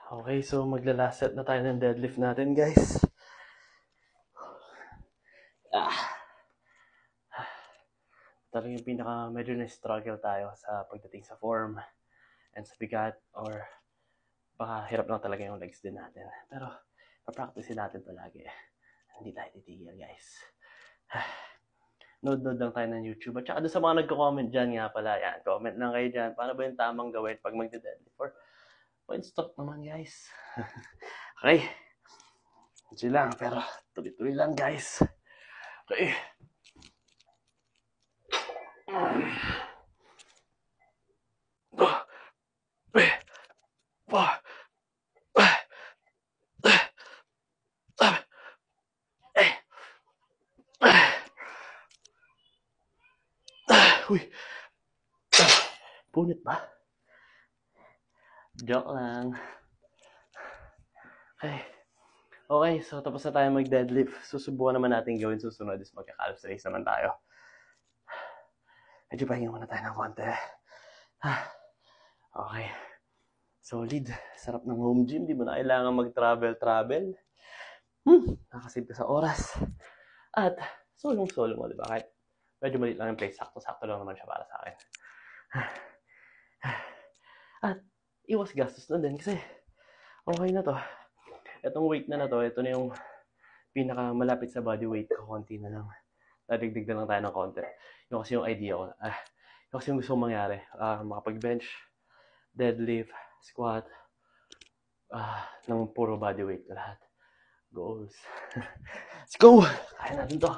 Okay, so magla-last set na tayo ng deadlift natin, guys. Talagang medyo na-struggle tayo sa pagdating sa form and sa bigat, or baka hirap lang talaga yung legs din natin. Pero pa-practicein natin to lagi. Hindi tayo titigil, guys. Nood-nood lang tayo ng YouTube. At saka doon sa mga nagko-comment dyan nga pala, yan, comment lang kayo dyan. Paano ba yung tamang gawin pag magde-deadlift? Or point stop naman, guys. Okay. Hindi lang, pero tuloy-tuloy lang, guys. Okay. Uy. Punit ba? Joke lang. Okay, so tapos na tayo mag-deadlift. Susubukan naman natin gawin susunod is magka-calves raise naman tayo. Medyo pahinga muna tayo ng konti. Okay. Solid. Sarap ng home gym. Di mo na kailangan mag-travel. Nakasave ka sa oras. At solong-solo mo, di ba? Kahit medyo maliit lang yung place. Sakto-sakto lang naman siya para sa akin. At iwas gastos na din kasi okay na to. Itong weight na to, ito na yung pinakamalapit sa body weight ko. Konti na lang. Nadigdig na lang tayo ng konti. Yung kasi yung idea ko. Yung kasi yung gusto kong mangyari. Makapag-bench, deadlift, squat, ng puro body weight na lahat. Goals. Let's go! Kaya natin to.